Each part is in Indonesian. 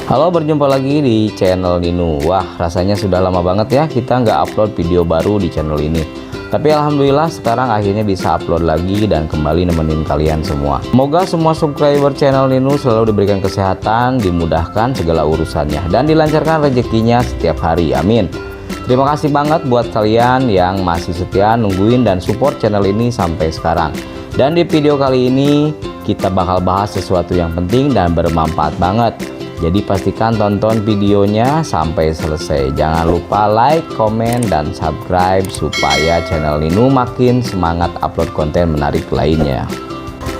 Halo, berjumpa lagi di channel Ninu. Wah, rasanya sudah lama banget ya kita nggak upload video baru di channel ini. Tapi alhamdulillah sekarang akhirnya bisa upload lagi dan kembali nemenin kalian semua. Semoga semua subscriber channel Ninu selalu diberikan kesehatan, dimudahkan segala urusannya, dan dilancarkan rezekinya setiap hari. Amin. Terima kasih banget buat kalian yang masih setia nungguin dan support channel ini sampai sekarang. Dan di video kali ini kita bakal bahas sesuatu yang penting dan bermanfaat banget. Jadi pastikan tonton videonya sampai selesai. Jangan lupa like, komen, dan subscribe supaya channel Ninu makin semangat upload konten menarik lainnya.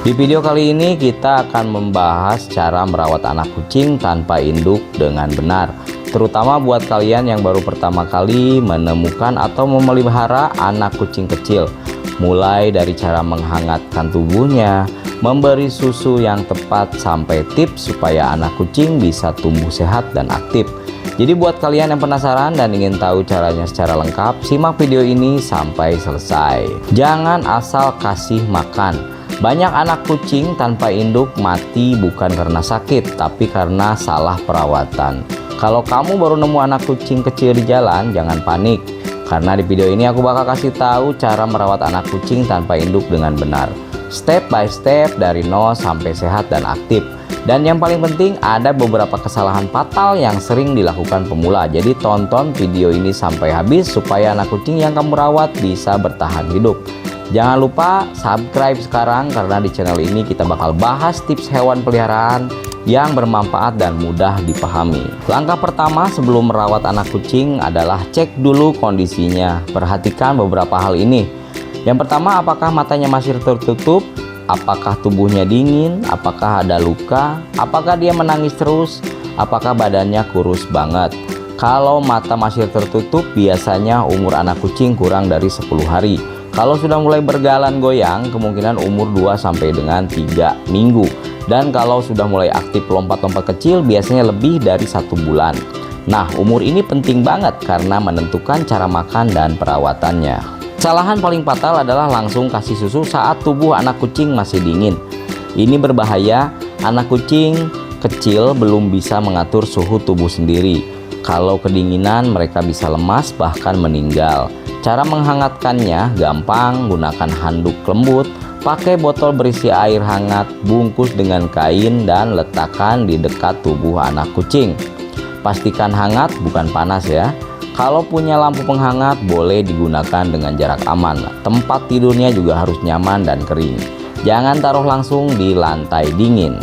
Di video kali ini kita akan membahas cara merawat anak kucing tanpa induk dengan benar. Terutama buat kalian yang baru pertama kali menemukan atau memelihara anak kucing kecil. Mulai dari cara menghangatkan tubuhnya, memberi susu yang tepat, sampai tips supaya anak kucing bisa tumbuh sehat dan aktif. Jadi buat kalian yang penasaran dan ingin tahu caranya secara lengkap, simak video ini sampai selesai. Jangan asal kasih makan. Banyak anak kucing tanpa induk mati bukan karena sakit, tapi karena salah perawatan. Kalau kamu baru nemu anak kucing kecil di jalan, jangan panik. Karena di video ini aku bakal kasih tahu cara merawat anak kucing tanpa induk dengan benar. Step by step dari nol sampai sehat dan aktif. Dan yang paling penting, ada beberapa kesalahan fatal yang sering dilakukan pemula. Jadi tonton video ini sampai habis supaya anak kucing yang kamu rawat bisa bertahan hidup. Jangan lupa subscribe sekarang, karena di channel ini kita bakal bahas tips hewan peliharaan yang bermanfaat dan mudah dipahami. Langkah pertama sebelum merawat anak kucing adalah cek dulu kondisinya. Perhatikan beberapa hal ini. Yang pertama, apakah matanya masih tertutup? Apakah tubuhnya dingin? Apakah ada luka? Apakah dia menangis terus? Apakah badannya kurus banget? Kalau mata masih tertutup, biasanya umur anak kucing kurang dari 10 hari. Kalau sudah mulai berjalan goyang, kemungkinan umur 2 sampai dengan 3 minggu. Dan kalau sudah mulai aktif lompat-lompat kecil, biasanya lebih dari 1 bulan. Nah, umur ini penting banget karena menentukan cara makan dan perawatannya. Kesalahan paling fatal adalah langsung kasih susu saat tubuh anak kucing masih dingin. Ini berbahaya. Anak kucing kecil belum bisa mengatur suhu tubuh sendiri. Kalau kedinginan, mereka bisa lemas bahkan meninggal. Cara menghangatkannya gampang, gunakan handuk lembut, pakai botol berisi air hangat, bungkus dengan kain, dan letakkan di dekat tubuh anak kucing. Pastikan hangat, bukan panas ya. Kalau punya lampu penghangat, boleh digunakan dengan jarak aman. Tempat tidurnya juga harus nyaman dan kering. Jangan taruh langsung di lantai dingin.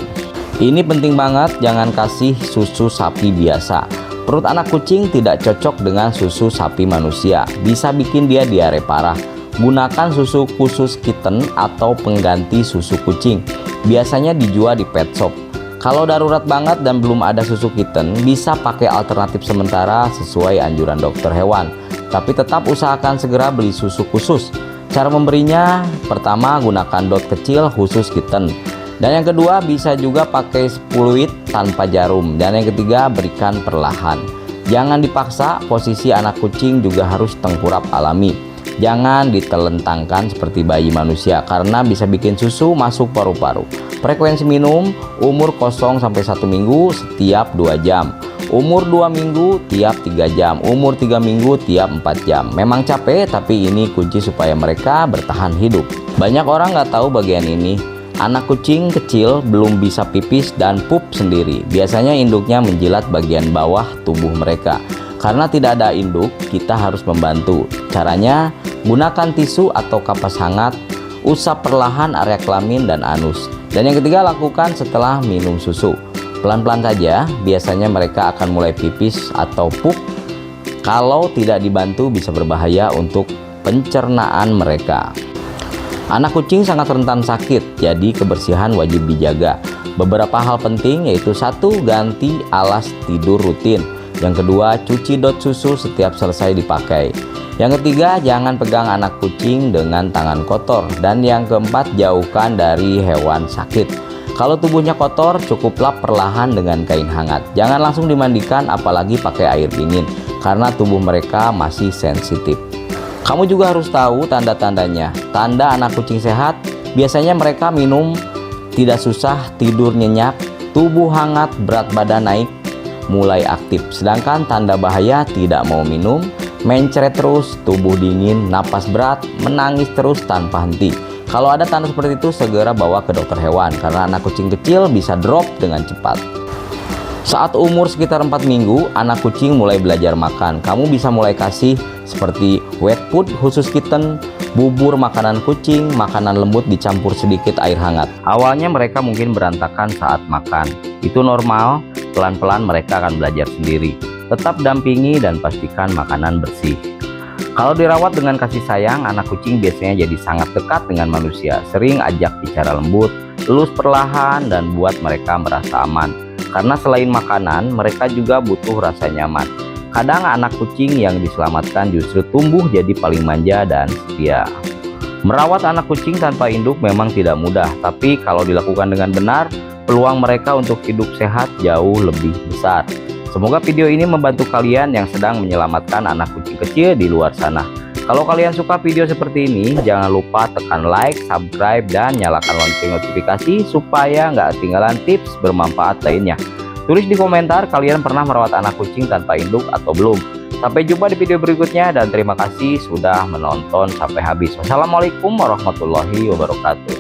Ini penting banget, jangan kasih susu sapi biasa. Perut anak kucing tidak cocok dengan susu sapi manusia. Bisa bikin dia diare parah. Gunakan susu khusus kitten atau pengganti susu kucing. Biasanya dijual di pet shop. Kalau darurat banget dan belum ada susu kitten, bisa pakai alternatif sementara sesuai anjuran dokter hewan. Tapi tetap usahakan segera beli susu khusus. Cara memberinya, pertama gunakan dot kecil khusus kitten. Dan yang kedua, bisa juga pakai fluid tanpa jarum. Dan yang ketiga, berikan perlahan. Jangan dipaksa, posisi anak kucing juga harus tengkurap alami. Jangan ditelentangkan seperti bayi manusia karena bisa bikin susu masuk paru-paru. Frekuensi minum, umur 0 sampai 1 minggu setiap 2 jam. Umur 2 minggu tiap 3 jam. Umur 3 minggu tiap 4 jam. Memang capek, tapi ini kunci supaya mereka bertahan hidup. Banyak orang nggak tahu bagian ini. Anak kucing kecil belum bisa pipis dan pup sendiri. Biasanya induknya menjilat bagian bawah tubuh mereka. Karena tidak ada induk, kita harus membantu. Caranya, gunakan tisu atau kapas hangat, usap perlahan area kelamin dan anus. Dan yang ketiga, lakukan setelah minum susu. Pelan-pelan saja, biasanya mereka akan mulai pipis atau pup. Kalau tidak dibantu bisa berbahaya untuk pencernaan mereka. Anak kucing sangat rentan sakit, jadi kebersihan wajib dijaga. Beberapa hal penting yaitu: 1. Ganti alas tidur rutin. Yang kedua, cuci dot susu setiap selesai dipakai. Yang ketiga, jangan pegang anak kucing dengan tangan kotor. Dan yang keempat, jauhkan dari hewan sakit. Kalau tubuhnya kotor, cukup lap perlahan dengan kain hangat. Jangan langsung dimandikan, apalagi pakai air dingin, karena tubuh mereka masih sensitif. Kamu juga harus tahu tanda-tandanya. Tanda anak kucing sehat, biasanya mereka minum tidak susah, tidur nyenyak, tubuh hangat, berat badan naik, mulai aktif. Sedangkan tanda bahaya tidak mau minum, mencret terus, tubuh dingin, napas berat, menangis terus tanpa henti. Kalau ada tanda seperti itu segera bawa ke dokter hewan karena anak kucing kecil bisa drop dengan cepat. Saat umur sekitar 4 minggu, anak kucing mulai belajar makan. Kamu bisa mulai kasih seperti wet food khusus kitten, bubur makanan kucing, makanan lembut dicampur sedikit air hangat. Awalnya mereka mungkin berantakan saat makan. Itu normal, pelan-pelan mereka akan belajar sendiri. Tetap dampingi dan pastikan makanan bersih. Kalau dirawat dengan kasih sayang, anak kucing biasanya jadi sangat dekat dengan manusia. Sering ajak bicara lembut, elus perlahan, dan buat mereka merasa aman. Karena selain makanan, mereka juga butuh rasa nyaman. Kadang anak kucing yang diselamatkan justru tumbuh jadi paling manja dan setia. Merawat anak kucing tanpa induk memang tidak mudah, tapi kalau dilakukan dengan benar, peluang mereka untuk hidup sehat jauh lebih besar. Semoga video ini membantu kalian yang sedang menyelamatkan anak kucing kecil di luar sana. Kalau kalian suka video seperti ini, jangan lupa tekan like, subscribe, dan nyalakan lonceng notifikasi supaya nggak ketinggalan tips bermanfaat lainnya. Tulis di komentar kalian pernah merawat anak kucing tanpa induk atau belum. Sampai jumpa di video berikutnya dan terima kasih sudah menonton sampai habis. Wassalamualaikum warahmatullahi wabarakatuh.